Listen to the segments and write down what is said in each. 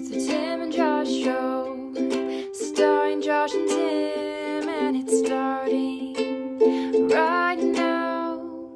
It's the Tim and Josh Show, starring Josh and Tim, and it's starting right now.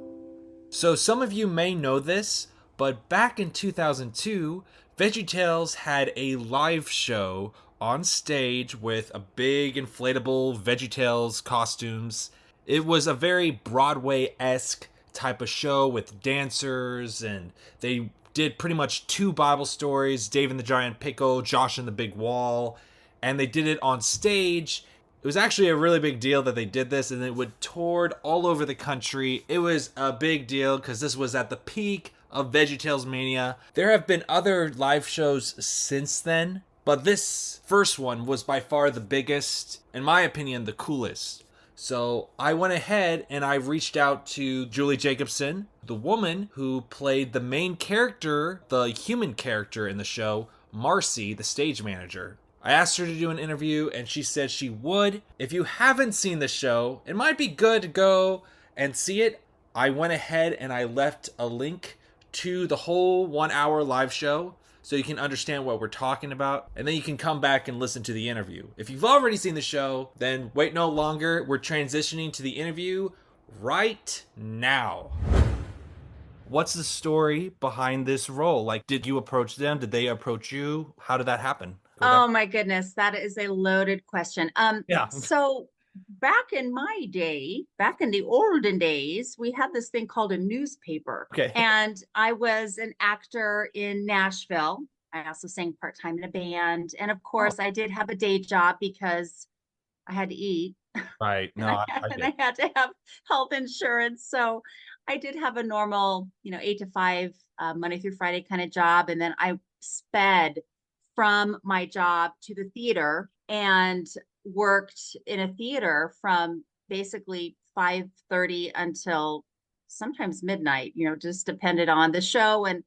So some of you may know this, but back in 2002, VeggieTales had a live show on stage with a big inflatable VeggieTales costumes. It was a very Broadway-esque type of show with dancers, and they did pretty much two Bible stories, Dave and the Giant Pickle, Josh and the Big Wall, and they did it on stage. It was actually a really big deal that they did this, and it would toured all over the country. It was a big deal because this was at the peak of VeggieTales mania. There have been other live shows since then, but this first one was by far the biggest, in my opinion, the coolest. So I went ahead and I reached out to Juli Jacobson, the woman who played the main character, the human character in the show, Marcy, the stage manager. I asked her to do an interview and she said she would. If you haven't seen the show, it might be good to go and see it. I went ahead and I left a link to the whole 1 hour live show so you can understand what we're talking about, and then you can come back and listen to the interview. If you've already seen the show, then wait no longer. We're transitioning to the interview right now. What's the story behind this role? Like, did you approach them? Did they approach you? How did that happen? Oh my goodness, that is a loaded question. Yeah. So back in my day, back in the olden days, we had this thing called a newspaper. Okay. And I was an actor in Nashville. I also sang part-time in a band. And of course, I did have a day job because I had to eat. Right. And No, I had to have health insurance. So I did have a normal, 8 to 5, Monday through Friday kind of job. And then I sped from my job to the theater and worked in a theater from basically 5:30 until sometimes midnight, just depended on the show and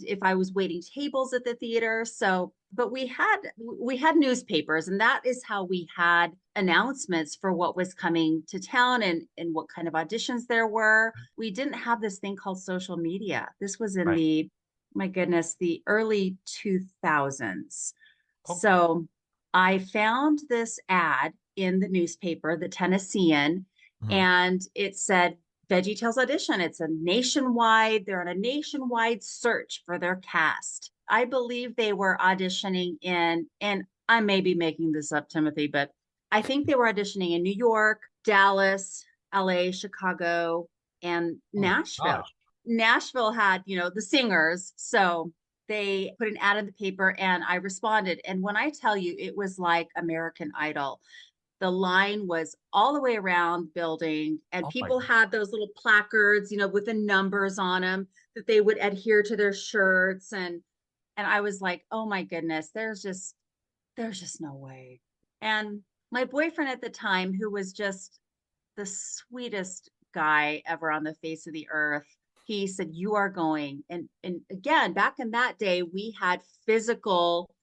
if I was waiting tables at the theater. So, but we had newspapers, and that is how we had announcements for what was coming to town and what kind of auditions there were. We didn't have this thing called social media. This was in Right. my goodness, the early 2000s. Okay. So I found this ad in the newspaper, the Tennessean, Mhm. and it said VeggieTales audition. They're on a nationwide search for their cast. I believe they were auditioning and I may be making this up, Timothy, but I think they were auditioning in New York, Dallas, LA, Chicago, and Oh my Nashville. gosh. Nashville had, the singers. So they put an ad in the paper and I responded. And when I tell you, it was like American Idol. The line was all the way around the building, and Oh my people had those little placards, with the numbers on them that they would adhere to their shirts. And I was like, oh my goodness, there's just no way. And my boyfriend at the time, who was just the sweetest guy ever on the face of the earth, he said, you are going. And again, back in that day, we had physical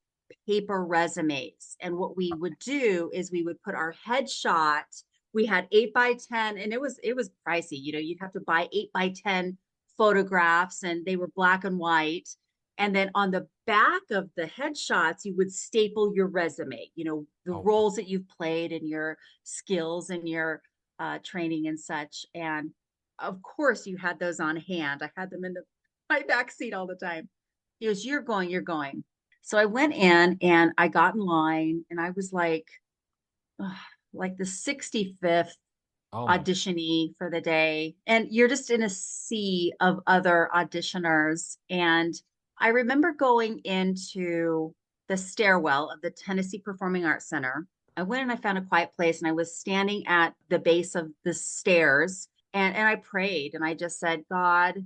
paper resumes. And what we would do is we would put our headshot. We had 8x10, and it was pricey. You'd have to buy 8x10 photographs, and they were black and white. And then on the back of the headshots, you would staple your resume, the Oh, roles that you've played and your skills and your training and such. And of course, you had those on hand. I had them in my back seat all the time. He goes, you're going, you're going. So I went in and I got in line, and I was like the 65th oh my. auditionee for the day. And you're just in a sea of other auditioners. And I remember going into the stairwell of the Tennessee Performing Arts Center. I went and I found a quiet place, and I was standing at the base of the stairs, and I prayed, and I just said, God,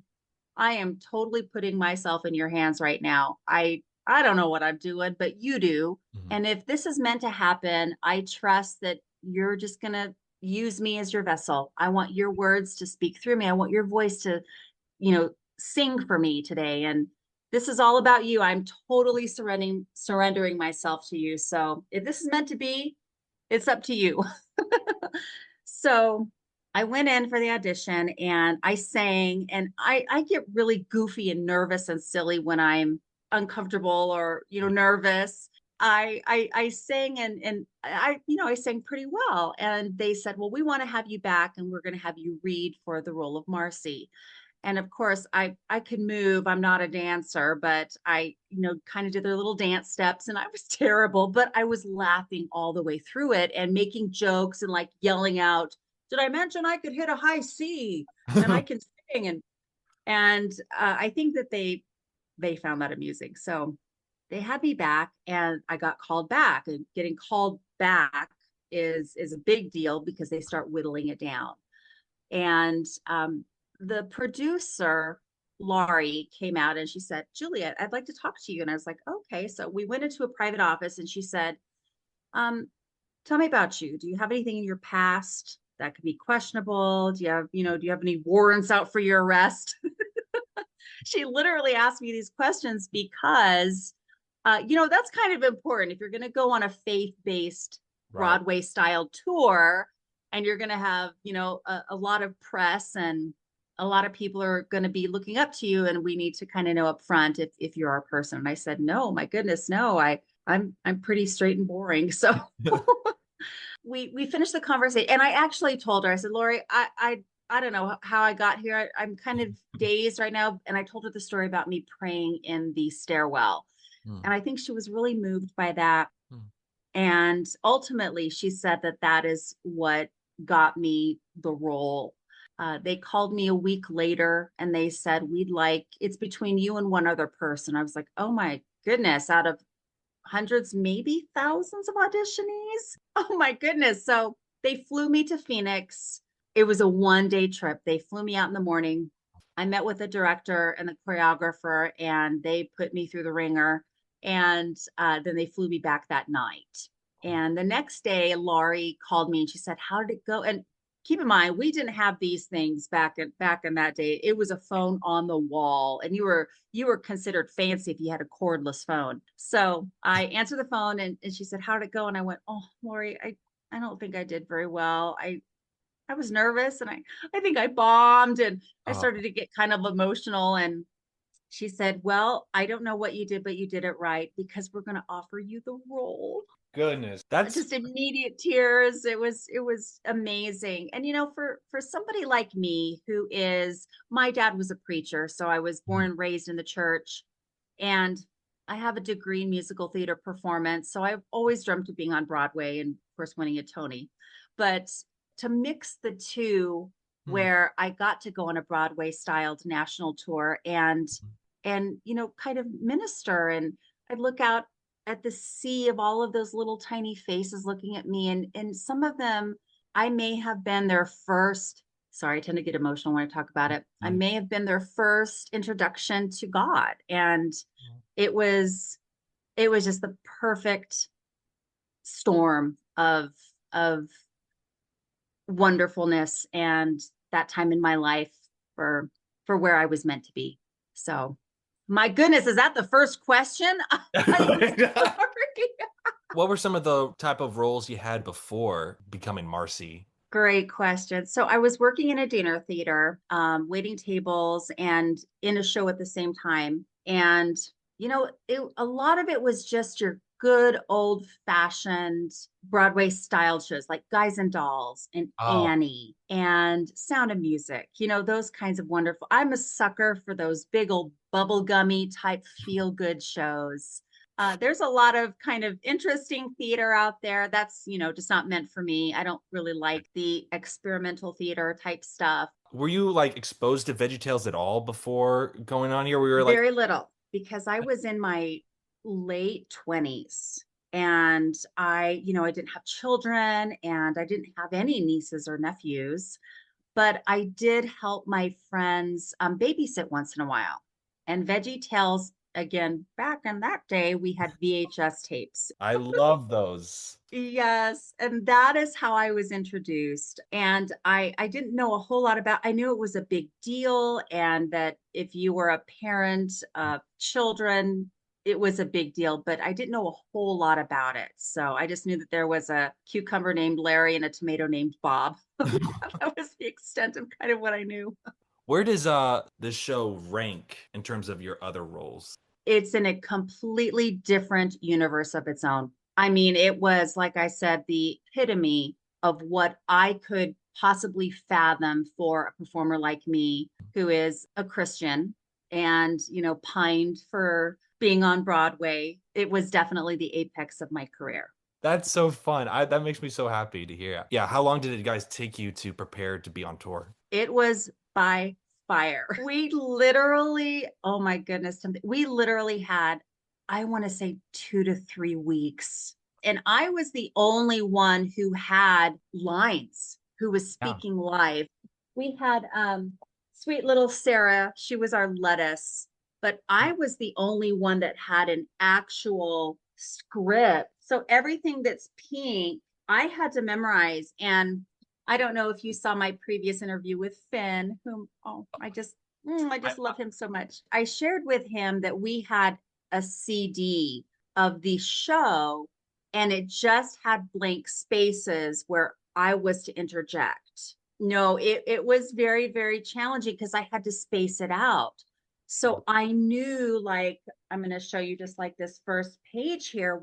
I am totally putting myself in your hands right now. I don't know what I'm doing, but you do. Mhm. And if this is meant to happen, I trust that you're just going to use me as your vessel. I want your words to speak through me. I want your voice to, sing for me today. And this is all about you. I'm totally surrendering myself to you. So if this is meant to be, it's up to you. So I went in for the audition and I sang, and I get really goofy and nervous and silly when I'm uncomfortable or, nervous, I sang and I sang pretty well. And they said, well, we want to have you back and we're going to have you read for the role of Marcy. And of course, I could move. I'm not a dancer, but I, kind of did their little dance steps and I was terrible, but I was laughing all the way through it and making jokes and like yelling out, did I mention I could hit a high C and I can sing? And I think that they found that amusing. So they had me back and I got called back, and getting called back is a big deal because they start whittling it down. And the producer, Laurie, came out and she said, Julia, I'd like to talk to you. And I was like, okay. So we went into a private office and she said, um, tell me about you. Do you have anything in your past that could be questionable? Do you have any warrants out for your arrest? She literally asked me these questions because, that's kind of important. If you're going to go on a faith-based Right. Broadway style tour and you're going to have, a lot of press and a lot of people are going to be looking up to you, and we need to kind of know up front if you're our person. And I said, no, my goodness, no, I'm pretty straight and boring. So we finished the conversation and I actually told her, I said, Lori, I don't know how I got here. I'm kind of dazed right now. And I told her the story about me praying in the stairwell. Hmm. And I think she was really moved by that. Hmm. And ultimately, she said that that is what got me the role. They called me a week later and they said, it's between you and one other person. I was like, oh my goodness, out of hundreds, maybe thousands of auditionees. Oh my goodness. So they flew me to Phoenix. It was a 1-day trip. They flew me out in the morning. I met with the director and the choreographer, and they put me through the ringer. And then they flew me back that night. And the next day, Laurie called me and she said, how did it go? And keep in mind, we didn't have these things back in that day. It was a phone on the wall, and you were considered fancy if you had a cordless phone. So I answered the phone and she said, how did it go? And I went, oh, Laurie, I don't think I did very well. I was nervous and I think I bombed, and I Oh, started to get kind of emotional. And she said, well, I don't know what you did, but you did it right because we're going to offer you the role. goodness. That's Just immediate tears. It was amazing. And for somebody like me, my dad was a preacher, so I was born and raised in the church, and I have a degree in musical theater performance, so I've always dreamt of being on Broadway and of course winning a Tony. But to mix the two, Hmm. where I got to go on a Broadway styled national tour and kind of minister, and I'd look out at the sea of all of those little tiny faces looking at me, and some of them, I may have been their first, sorry, I tend to get emotional when I talk about it, I may have been their first introduction to God. And it was just the perfect storm of wonderfulness and that time in my life for where I was meant to be. So my goodness, is that the first question? I'm sorry. What were some of the type of roles you had before becoming Marcy? Great question. So I was working in a dinner theater, waiting tables and in a show at the same time. And, a lot of it was just your good old fashioned Broadway style shows like Guys and Dolls and Oh, Annie and Sound of Music, those kinds of wonderful. I'm a sucker for those big old bubblegummy type feel good shows. There's a lot of kind of interesting theater out there that's, just not meant for me. I don't really like the experimental theater type stuff. were you like exposed to VeggieTales at all before going on here? We were like, Very little, because I was in my late 20s and I didn't have children and I didn't have any nieces or nephews, but I did help my friends babysit once in a while. And VeggieTales, again, back in that day, we had VHS tapes. I love those. Yes, and that is how I was introduced. And I didn't know a whole lot about. I knew it was a big deal, and that if you were a parent of children, it was a big deal, but I didn't know a whole lot about it. So I just knew that there was a cucumber named Larry and a tomato named Bob. That was the extent of kind of what I knew. Where does this show rank in terms of your other roles? it's in a completely different universe of its own. I mean, it was, like I said, the epitome of what I could possibly fathom for a performer like me, who is a Christian and, pined for being on Broadway. It was definitely the apex of my career. That's so fun. That makes me so happy to hear. Yeah, how long did it guys take you to prepare to be on tour? It was by fire. We literally, oh my goodness, we literally had, I want to say 2 to 3 weeks. And I was the only one who had lines, who was Yeah. speaking live. We had sweet little Sarah, she was our lettuce, but I was the only one that had an actual script. So everything that's pink, I had to memorize. And I don't know if you saw my previous interview with Finn, whom, I just love him so much. I shared with him that we had a CD of the show and it just had blank spaces where I was to interject. No, it was very, very challenging because I had to space it out. So I knew, like, I'm going to show you just like this first page here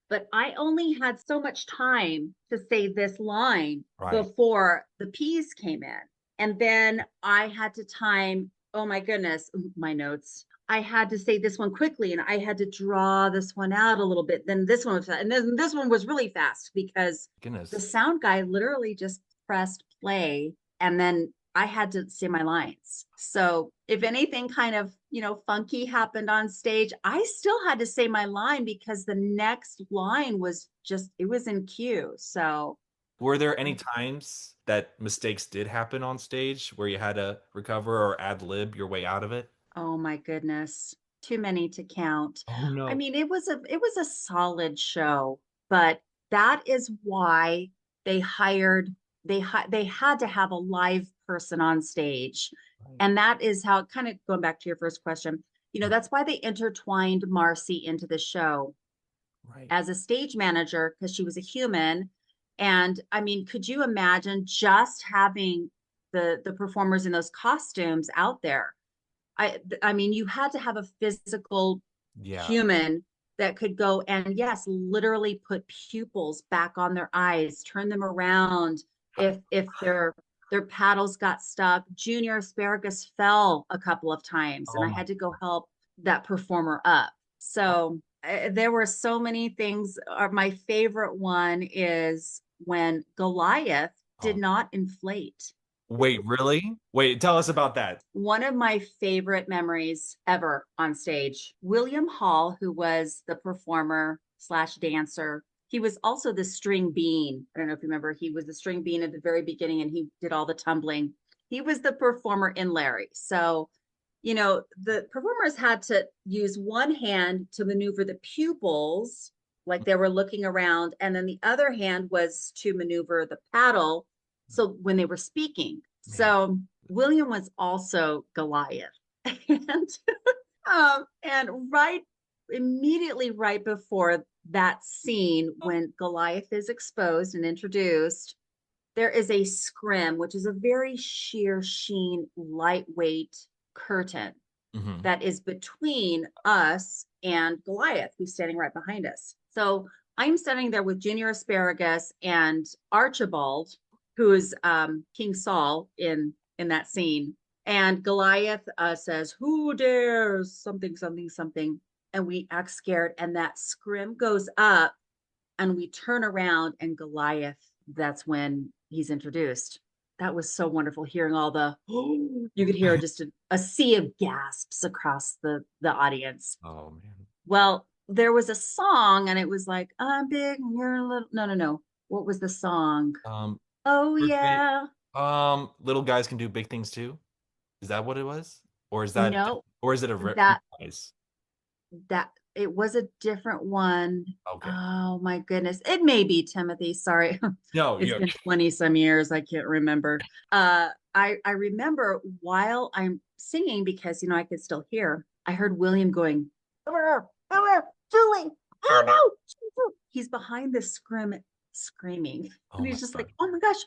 but I only had so much time to say this line Right. before the P's came in. And then I had to time, oh my goodness, my notes. I had to say this one quickly and I had to draw this one out a little bit. Then this one was, and then this one was really fast because the Goodness. sound guy literally just pressed play and then I had to say my lines. So if anything kind of, funky happened on stage, I still had to say my line because the next line was it was in cue. So Were there any times that mistakes did happen on stage where you had to recover or ad lib your way out of it? oh my goodness, too many to count. Oh I no. mean, it was a solid show, but that is why they hired they had to have a live person on stage. Right. And that is how, kind of going back to your first question, that's why they intertwined Marcy into the show Right. as a stage manager because she was a human. And I mean, could you imagine just having the performers in those costumes out there? I mean, you had to have a physical Yeah. human that could go and, yes, literally put pupils back on their eyes, turn them around if their paddles got stuck. Junior Asparagus fell a couple of times and Oh I my. had to go help that performer up. So there were so many things. My favorite one is when Goliath did Oh. not inflate. Wait, really? Wait, tell us about that. One of my favorite memories ever on stage, William Hall, who was the performer slash dancer, he was also the string bean. I don't know if you remember, he was the string bean at the very beginning and he did all the tumbling. He was the performer in Larry. So, the performers had to use one hand to maneuver the pupils, like they were looking around, and then the other hand was to maneuver the paddle. So when they were speaking, Man. so William was also Goliath. And immediately right before that scene, when Goliath is exposed and introduced, there is a scrim, which is a very sheer sheen, lightweight curtain Hmm. that is between us and Goliath, who's standing right behind us. So I'm standing there with Junior Asparagus and Archibald, who is King Saul in that scene. And Goliath says, "Who dares?" Something, something, something. And we act scared. And that scrim goes up, and we turn around, and Goliath, that's when he's introduced. That was so wonderful hearing all the, you could hear just a sea of gasps across the audience. Oh man. Well, there was a song, and it was like, I'm big, and you're little. No, no, no. What was the song? Um, Oh, birthday. yeah. Little guys can do big things too. Is that what it was? No, Or is it a that reprise? that it was a different one. Okay. Oh my goodness. It may be Timothy. Sorry. No, It's yeah. been 20 some years. I can't remember. I remember while I'm singing, because I could still hear, I heard William going, Julie, oh no. He's behind the scrim screaming. Oh And my he's just God. like, oh my gosh,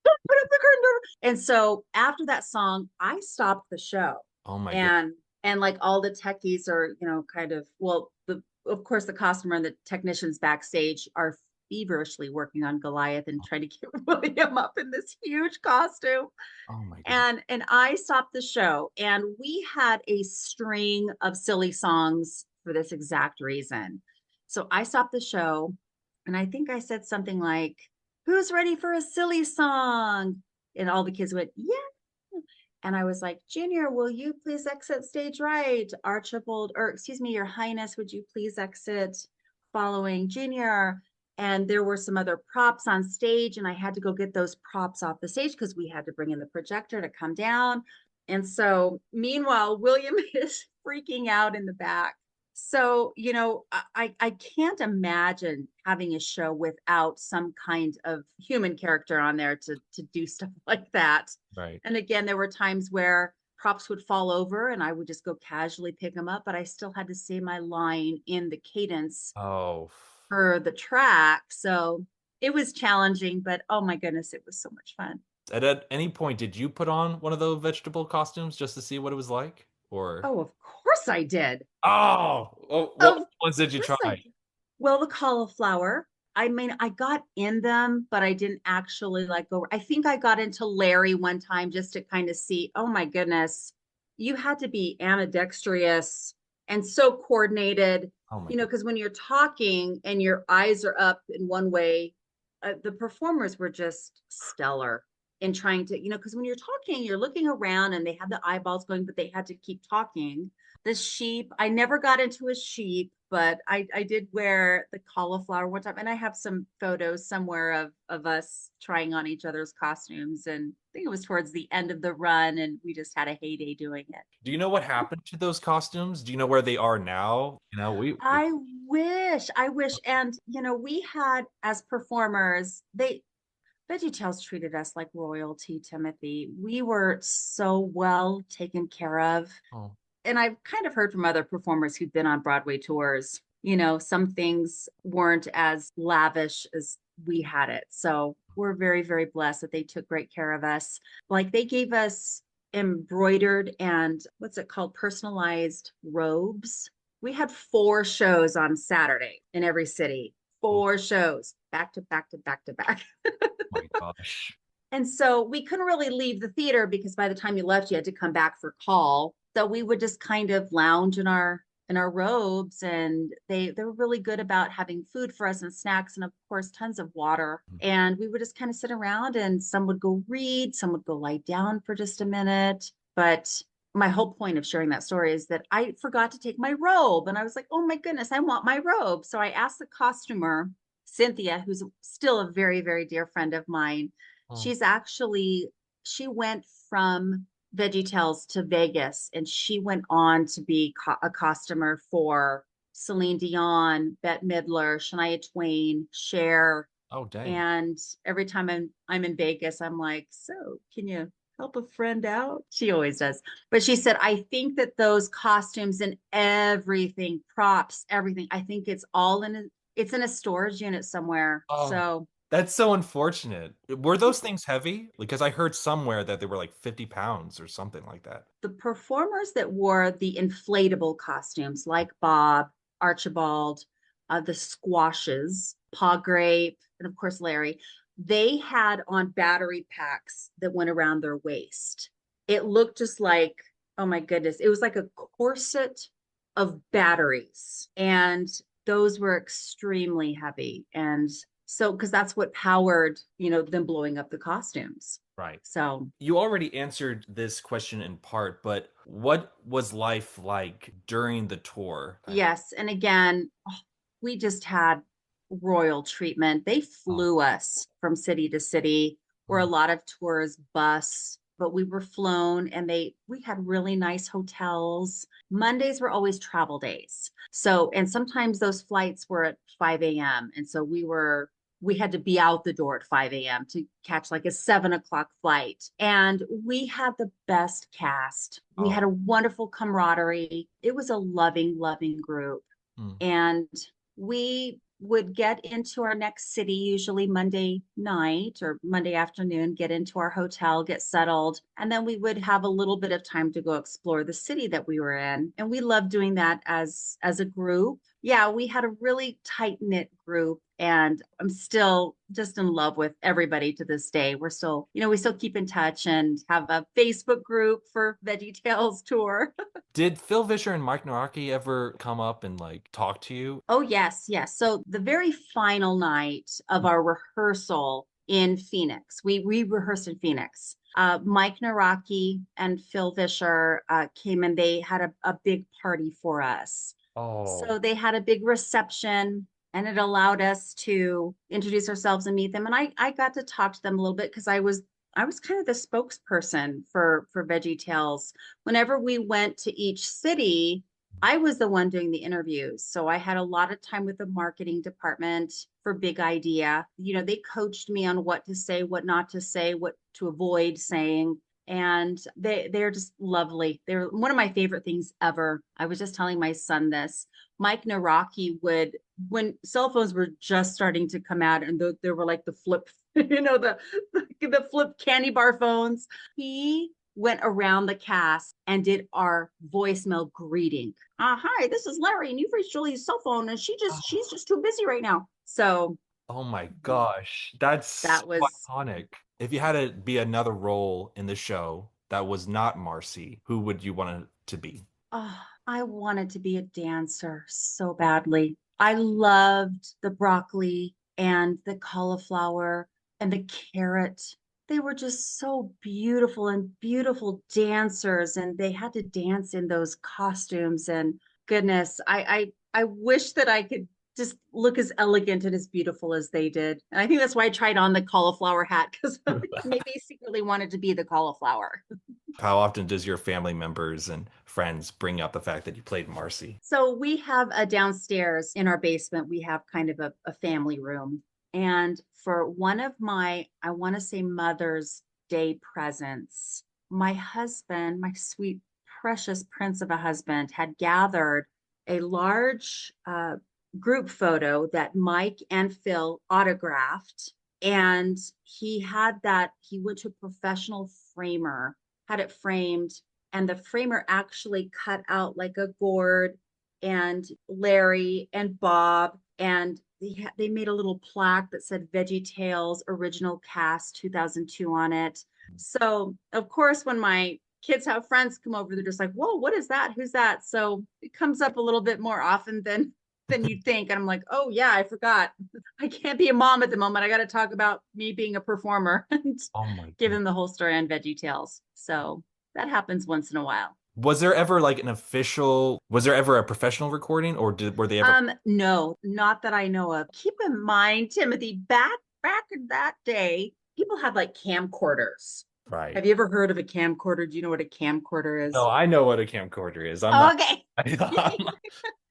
don't put up the curtain. And so after that song, I stopped the show. Oh my God. And And like all the techies are, kind of, well, of course, the costumer and the technicians backstage are feverishly working on Goliath and trying to get William up in this huge costume. Oh my goodness. And I stopped the show, and we had a string of silly songs for this exact reason. So I stopped the show, and I think I said something like, "Who's ready for a silly song?" And all the kids went, "Yeah." And I was like, "Junior, will you please exit stage right? Archibald, or excuse me, Your Highness, would you please exit following Junior?" And there were some other props on stage, and I had to go get those props off the stage because we had to bring in the projector to come down. And so, meanwhile, William is freaking out in the back. So, I can't imagine having a show without some kind of human character on there to do stuff like that. Right. And again, there were times where props would fall over and I would just go casually pick them up, but I still had to say my line in the cadence Oh. for the track. So it was challenging, but oh my goodness, it was so much fun. At any point, did you put on one of those vegetable costumes just to see what it was like? Or Oh, of course I did. what Of ones did you course I try? did. Well, the cauliflower. I mean, I got in them, but I didn't actually like go. I think I got into Larry one time just to kind of see, oh my goodness, you had to be ambidextrous and so coordinated, Oh my goodness. because when you're talking and your eyes are up in one way, the performers were just stellar in trying to, because when you're talking, you're looking around and they have the eyeballs going, but they had to keep talking. The sheep, I never got into a sheep, but I did wear the cauliflower one time, and I have some photos somewhere of us trying on each other's costumes, and I think it was towards the end of the run, and we just had a heyday doing it. Do you know what happened to those costumes? Do you know where they are now? I wish, and we had, as performers, VeggieTales treated us like royalty, Timothy. We were so well taken care of. Oh, And I've kind of heard from other performers who've been on Broadway tours, some things weren't as lavish as we had it. So we're very, very blessed that they took great care of us. Like they gave us embroidered and what's it called? Personalized robes. We had 4 shows on Saturday in every city, oh 4 shows back to back to back to back. my gosh. And so we couldn't really leave the theater because by the time you left, you had to come back for call. So we would just kind of lounge in our robes, and they were really good about having food for us and snacks, and of course tons of water. And we would just kind of sit around, and some would go read, some would go lie down for just a minute. But my whole point of sharing that story is that I forgot to take my robe, and I was like, oh my goodness, I want my robe. So I asked the costumer, Cynthia, who's still a very, very dear friend of mine. Oh, She went from VeggieTales to Vegas, and she went on to be a costumer for Celine Dion, Bette Midler, Shania Twain, Cher. oh dang. And every time I'm in Vegas, I'm like, so can you help a friend out? She always does. But she said, I think that those costumes and everything, props, everything, I think it's in a storage unit somewhere. Oh, So that's so unfortunate. Were those things heavy? Because I heard somewhere that they were like 50 pounds or something like that. the performers that wore the inflatable costumes, like Bob, Archibald, the Squashes, Paw Grape, and of course Larry, they had on battery packs that went around their waist. It looked just like, oh my goodness, it was like a corset of batteries. And those were extremely heavy. And so, because that's what powered, them blowing up the costumes. Right. So You already answered this question in part, but what was life like during the tour? yes, and again, we just had royal treatment. They Oh, flew us from city to city, where a mm, lot of tours bus, but we were flown, and we had really nice hotels. Mondays were always travel days. So, and sometimes those flights were at 5 a.m. And so we had to be out the door at 5 a.m. to catch like a 7 o'clock flight. And we had the best cast. We oh, had a wonderful camaraderie. It was a loving, loving group. mm, And we would get into our next city, usually Monday night or Monday afternoon, get into our hotel, get settled, and then we would have a little bit of time to go explore the city that we were in. And we loved doing that as a group. Yeah, we had a really tight-knit group, and I'm still just in love with everybody to this day. We're still, we still keep in touch and have a Facebook group for VeggieTales Tour. Did Phil Vischer and Mike Naraki ever come up and like talk to you? Oh, yes, yes. So the very final night of our rehearsal in Phoenix, we rehearsed in Phoenix. Mike Naraki and Phil Vischer came and they had a big party for us. Oh, So they had a big reception and it allowed us to introduce ourselves and meet them. And I got to talk to them a little bit because I was kind of the spokesperson for VeggieTales. Whenever we went to each city, I was the one doing the interviews. So I had a lot of time with the marketing department for Big Idea. They coached me on what to say, what not to say, what to avoid saying. And they're just lovely. They're one of my favorite things ever. I was just telling my son this. Mike Naraki would, when cell phones were just starting to come out and there were like the flip, the flip candy bar phones. He went around the cast and did our voicemail greeting. Hi, this is Larry, and you've reached Julie's cell phone, and she's just too busy right now. So oh my gosh, that's so that was iconic. If you had to be another role in the show that was not Marcy, who would you want it to be? oh, I wanted to be a dancer so badly. I loved the broccoli and the cauliflower and the carrot. They were just so beautiful and beautiful dancers, and they had to dance in those costumes. And goodness, I wish that I could just look as elegant and as beautiful as they did. And I think that's why I tried on the cauliflower hat because maybe I secretly wanted to be the cauliflower. How often does your family members and friends bring up the fact that you played Marcy? So we have a downstairs in our basement, we have kind of a family room. And for one of my, I want to say Mother's Day presents, my husband, my sweet, precious prince of a husband, had gathered a large group photo that Mike and Phil autographed. And he went to a professional framer, had it framed, and the framer actually cut out like a gourd and Larry and Bob, and they made a little plaque that said VeggieTales Original Cast 2002 on it. So of course, when my kids have friends come over, they're just like, "Whoa, what is that? Who's that?" So it comes up a little bit more often than you'd think, and I'm like, "Oh yeah, I forgot. I can't be a mom at the moment. I got to talk about me being a performer and Oh my give God. them the whole story on VeggieTales." So that happens once in a while. Was there ever like was there ever a professional recording or were they ever? No, not that I know of. Keep in mind, Timothy, back in that day, people had like camcorders. Right. Have you ever heard of a camcorder? Do you know what a camcorder No, is? I know what a camcorder is. I'm not. Okay. Yeah.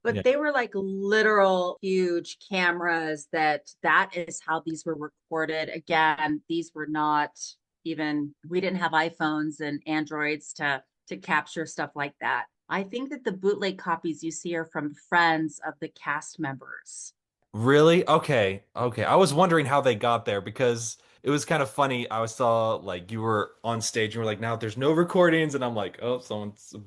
But they were like literal huge cameras that is how these were recorded. Again, these were not even, we didn't have iPhones and Androids to capture stuff like that. I think that the bootleg copies you see are from friends of the cast members. Really? Okay. Okay. I was wondering how they got there because it was kind of funny. I saw like you were on stage and you were like, now there's no recordings, and I'm like, oh,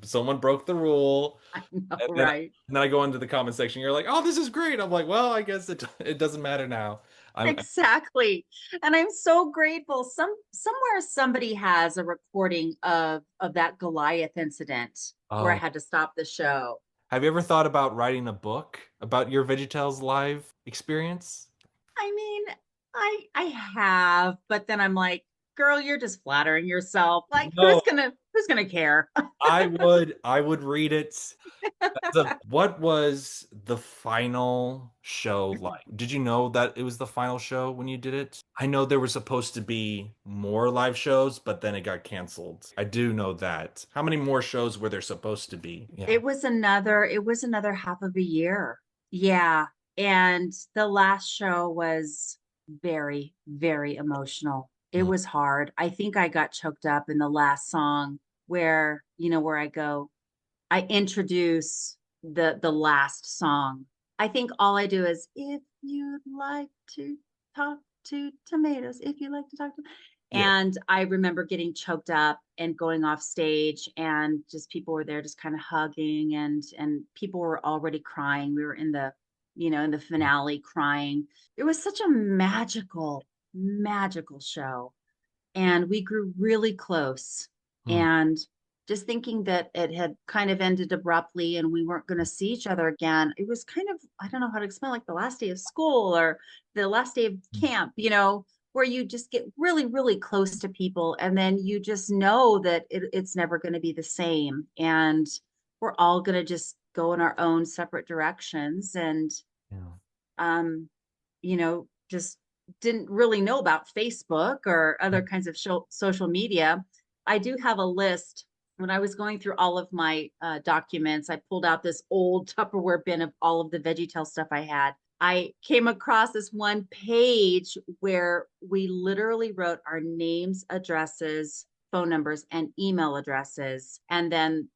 someone broke the rule. I know, And then, right? and then I go into the comment section. You're like, oh, this is great. I'm like, well, I guess it doesn't matter now. I'm Exactly. And I'm so grateful. Somewhere somebody has a recording of that Goliath incident where I oh, had to stop the show. have you ever thought about writing a book about your VeggieTales live experience? I mean, I have, but then I'm like, girl, you're just flattering yourself. Like, No, who's gonna care? I would read it. What was the final show like? Did you know that it was the final show when you did it? I know there were supposed to be more live shows, but then it got canceled. I do know that. How many more shows were there supposed to be? Yeah. It was another half of a year. Yeah. And the last show was very, very emotional. It Mm. was hard. I think I got choked up in the last song where I go, I introduce the last song. I think all I do is if you'd like to talk to tomatoes, if you like to talk to. Yeah. And I remember getting choked up and going off stage, and just people were there just kind of hugging, and people were already crying. We were in the, in the finale crying. It was such a magical show. And we grew really close. Hmm. And just thinking that it had kind of ended abruptly and we weren't going to see each other again, it was kind of, I don't know how to explain, like the last day of school or the last day of camp, where you just get really, really close to people. And then you just know that it's never going to be the same. And we're all going to just go in our own separate directions. And, Yeah. just didn't really know about Facebook or other kinds of social media. I do have a list. When I was going through all of my documents, I pulled out this old Tupperware bin of all of the VeggieTales stuff I had. I came across this one page where we literally wrote our names, addresses, phone numbers, and email addresses. And then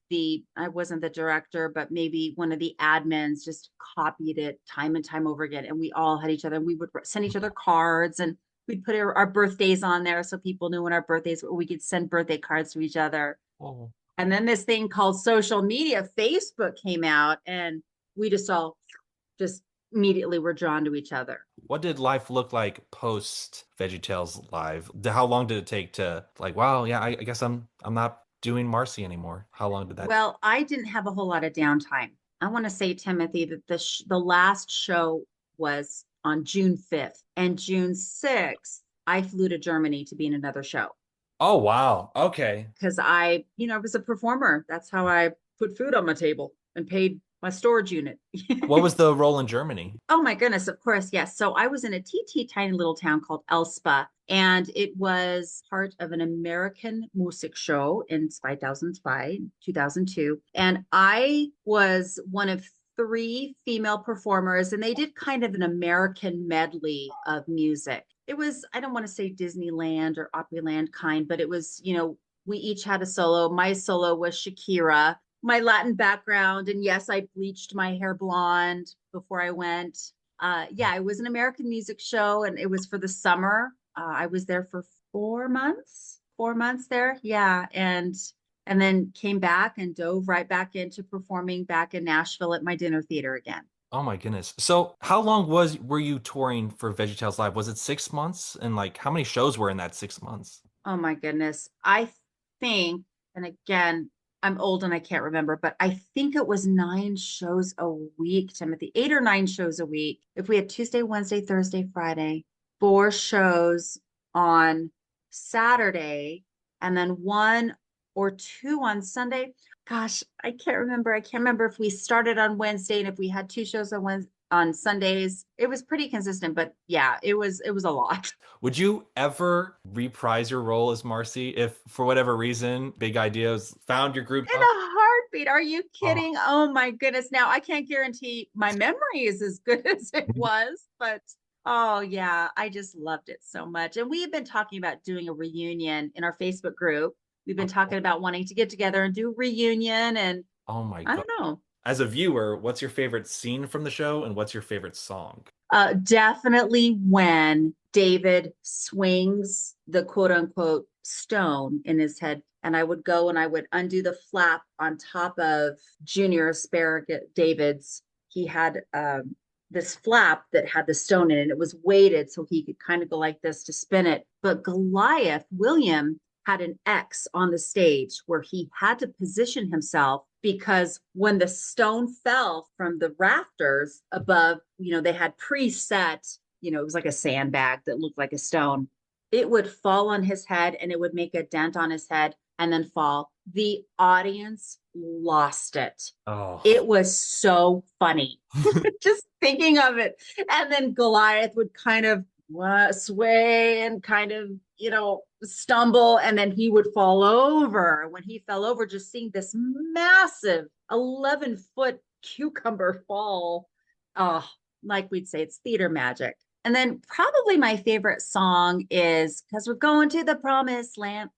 I wasn't the director, but maybe one of the admins just copied it time and time over again. And we all had each other. We would send each other cards, and we'd put our birthdays on there so people knew when our birthdays were. We could send birthday cards to each other. Oh. And then this thing called social media, Facebook, came out, and we just all just immediately were drawn to each other. What did life look like post VeggieTales Live? How long did it take to like, wow, yeah, I guess I'm not doing Marcy anymore. How long did that take? Well, I didn't have a whole lot of downtime. I want to say, Timothy, that the last show was on June 5th, and June 6th, I flew to Germany to be in another show Oh, wow. Okay. because I was a performer. That's how I put food on my table and paid my storage unit. What was the role in Germany? Oh my goodness, of course, yes. So I was in a tiny little town called Elspa, and it was part of an American music show in 2005, 2002. And I was one of three female performers, and they did kind of an American medley of music. It was, I don't want to say Disneyland or Opryland kind, but it was, we each had a solo. My solo was Shakira, my Latin background. And yes, I bleached my hair blonde before I went. Yeah, it was an American music show, and it was for the summer. I was there for 4 months there. Yeah. And then came back and dove right back into performing back in Nashville at my dinner theater again. Oh my goodness. So how long were you touring for VeggieTales Live? Was it 6 months? And like how many shows were in that 6 months? Oh my goodness. I think, and again, I'm old and I can't remember, but I think it was 9 shows a week, Timothy, 8 or 9 shows a week. If we had Tuesday, Wednesday, Thursday, Friday, 4 shows on Saturday, and then 1 or 2 on Sunday. Gosh, I can't remember. I can't remember if we started on Wednesday and if we had 2 shows on Sundays. It was pretty consistent, but yeah, it was a lot. Would you ever reprise your role as Marcy if for whatever reason Big Ideas found your group? In a heartbeat. Are you Oh, kidding? Oh my goodness. Now I can't guarantee my memory is as good as it was, but oh yeah, I just loved it so much. And we have been talking about doing a reunion in our Facebook group. We've been talking about wanting to get together and do a reunion, and oh my I God. don't know. As a viewer, what's your favorite scene from the show and what's your favorite song? Definitely when David swings the quote unquote stone in his head, and I would go and I would undo the flap on top of Junior Asparagus David's. He had this flap that had the stone in it. It was weighted so he could kind of go like this to spin it. But William, had an X on the stage where he had to position himself because when the stone fell from the rafters above, they had preset, it was like a sandbag that looked like a stone. It would fall on his head and it would make a dent on his head and then fall. The audience lost it. Oh. It was so funny just thinking of it. And then Goliath would kind of sway and kind of, stumble, and then he would fall over. When he fell over, just seeing this massive 11-foot cucumber fall, like we'd say, it's theater magic. And then probably my favorite song is "Because We're Going to the Promised Land."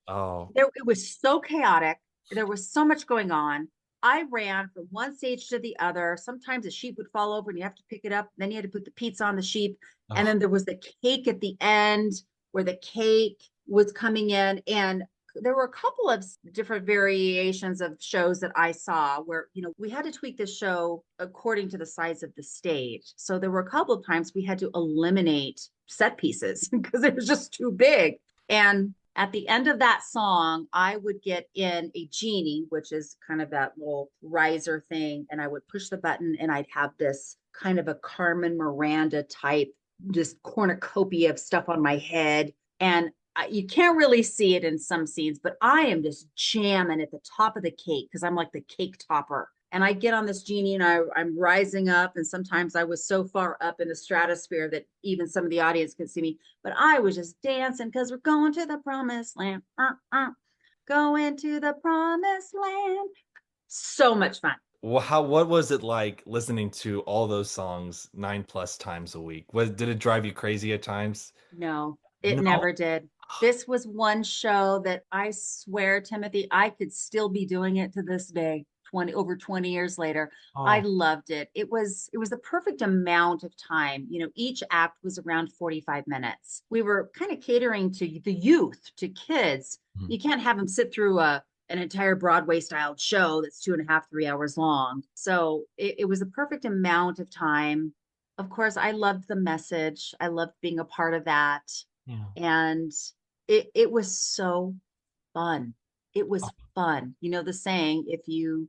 Oh. It was so chaotic. There was so much going on. I ran from one stage to the other. Sometimes a sheep would fall over and you have to pick it up. Then you had to put the pizza on the sheep. And Oh, then there was the cake at the end where the cake was coming in. And there were a couple of different variations of shows that I saw where, we had to tweak the show according to the size of the stage. So there were a couple of times we had to eliminate set pieces because it was just too big. And at the end of that song, I would get in a genie, which is kind of that little riser thing, and I would push the button and I'd have this kind of a Carmen Miranda type, just cornucopia of stuff on my head. And you can't really see it in some scenes, but I am just jamming at the top of the cake because I'm like the cake topper. And I get on this genie and I'm rising up. And sometimes I was so far up in the stratosphere that even some of the audience could see me. But I was just dancing because we're going to the promised land. Going to the promised land. So much fun. well, what was it like listening to all those songs 9+ times a week? Did it drive you crazy at times? No, it No. never did. This was one show that I swear, Timothy, I could still be doing it to this day, over 20 years later. I Oh, loved it. It was the perfect amount of time. Each act was around 45 minutes. We were kind of catering to the youth, to kids. mhm. You can't have them sit through an entire Broadway styled show that's 2.5, 3 hours long. So it was the perfect amount of time. Of course, I loved the message. I loved being a part of that. Yeah. And it was so fun. It was fun. The saying, if you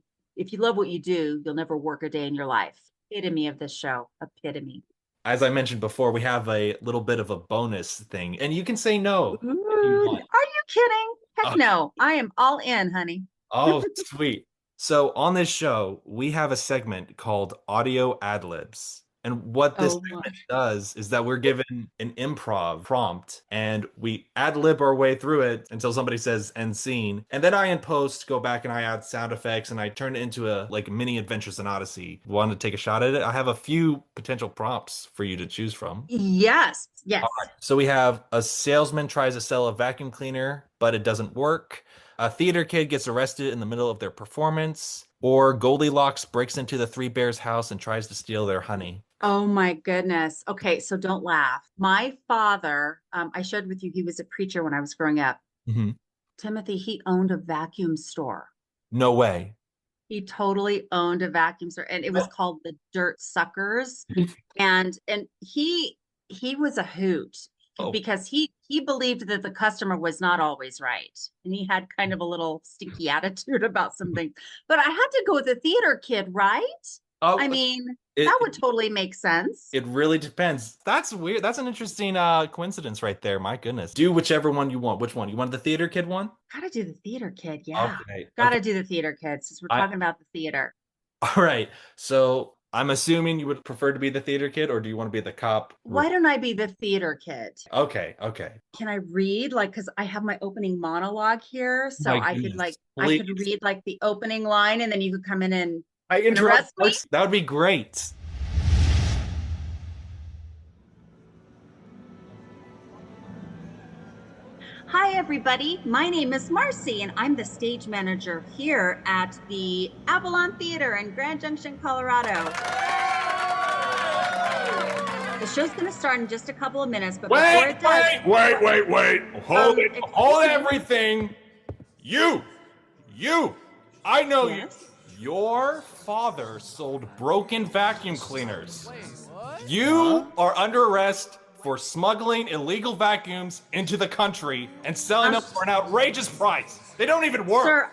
love what you do, you'll never work a day in your life. Epitome of this show. Epitome. As I mentioned before, we have a little bit of a bonus thing, and you can say no if you Ooh, want. are you kidding? Heck Okay. no. I am all in, honey. Oh, sweet. So on this show, we have a segment called Audio Ad Libs. And what this Oh my. segment does is that we're given an improv prompt and we ad lib our way through it until somebody says end scene. And then I in post go back and I add sound effects and I turn it into a like mini Adventures in Odyssey. Want to take a shot at it? I have a few potential prompts for you to choose from. Yes. Yes. So we have a salesman tries to sell a vacuum cleaner, but it doesn't work. A theater kid gets arrested in the middle of their performance, or Goldilocks breaks into the Three Bears house and tries to steal their honey. Oh my goodness. Okay, so don't laugh. My father, I shared with you, he was a preacher when I was growing up. Mhm. Timothy, he owned a vacuum store. No way. He totally owned a vacuum store, and it was No. called the Dirt Suckers. And he was a hoot Oh, because he believed that the customer was not always right, and he had kind of a little stinky attitude about some things. But I had to go with the theater kid, right? I oh, mean, it that would totally make sense. it really depends. That's weird. That's an interesting coincidence right there. My goodness. Do whichever one you want. Which one? You want the theater kid one? Gotta do the theater kid, yeah. Okay. Okay. Gotta do the theater kid since we're I talking about the theater. All right. So I'm assuming you would prefer to be the theater kid, or do you want to be the cop? Why don't I be the theater kid? Okay. Okay. Can I read like because I have my opening monologue here, so My I could goodness. I could Please. read like the opening line and then you could come in and I interrupt arrest me? first. That would be great. Hi everybody, my name is Marcy and I'm the stage manager here at the Avalon Theater in Grand Junction, Colorado. The show's gonna start in just a couple of minutes, but before Wait, it does, wait. Hold it. excuse Hold me. everything. You. I know you. Yes? Your father sold broken vacuum cleaners. You are under arrest for smuggling illegal vacuums into the country and selling them for an outrageous price. They don't even work. Sir,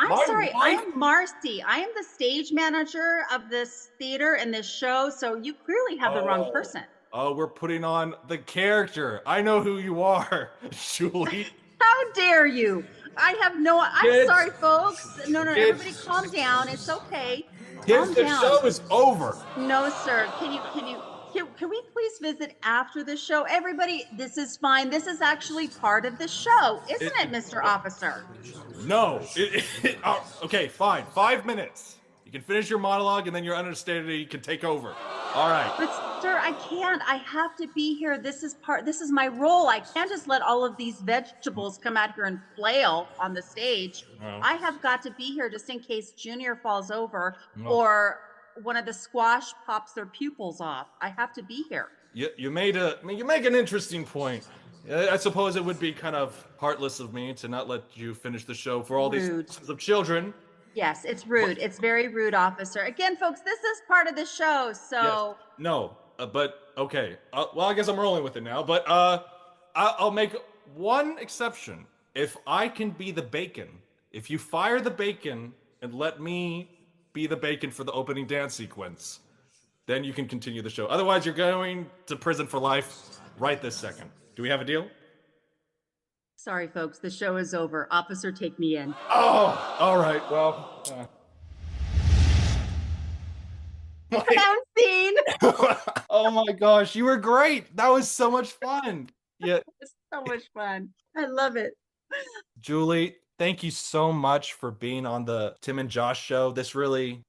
I'm My sorry. I wife- am Marcy. I am the stage manager of this theater and this show, so you clearly have the wrong person. Oh, we're putting on the character. I know who you are, Julie. How dare you? I'm Kids. sorry, folks. No, Kids. everybody calm down. It's okay. Kids, Calm the down. show is over. No, sir. Can we please visit after the show? Everybody, this is fine. This is actually part of the show, isn't it, Mr. Officer? No. Okay, fine. 5 minutes. You can finish your monologue, and then your understudy can take over. All right. But sir, I can't. I have to be here. This is my role. I can't just let all of these vegetables come out here and flail on the stage. Oh. I have got to be here just in case Junior falls over Oh. or one of the squash pops their pupils off. I have to be here. You make an interesting point. I suppose it would be kind of heartless of me to not let you finish the show for all these Rude. thousands of children. Yes, it's rude. It's very rude, officer. Again, folks, this is part of the show, so. Yes. No, but okay. Well, I guess I'm rolling with it now. But I'll make one exception. If I can be the bacon, if you fire the bacon and let me be the bacon for the opening dance sequence, then you can continue the show. Otherwise, you're going to prison for life right this second. Do we have a deal? Sorry, folks, the show is over. Officer, take me in. Oh, all right. Well. I'm seen. Oh my gosh, you were great. That was so much fun. Yeah. It's so much fun. I love it. Julie, thank you so much for being on the Tim and Josh show. This really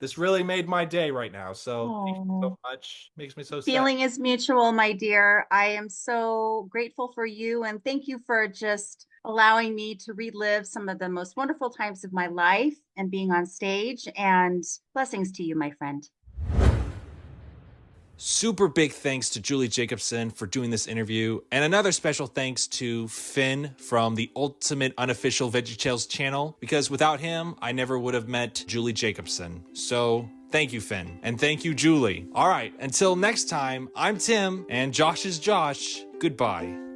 made my day right now. So thank you so much. Makes me so sad. Feeling is mutual, my dear. I am so grateful for you, and thank you for just allowing me to relive some of the most wonderful times of my life and being on stage, and blessings to you, my friend. Super big thanks to Juli Jacobson for doing this interview. And another special thanks to Finn from the Ultimate Unofficial VeggieTales Channel, because without him, I never would have met Juli Jacobson. So thank you, Finn. And thank you, Julie. All right, until next time, I'm Tim, and Josh is Josh. Goodbye.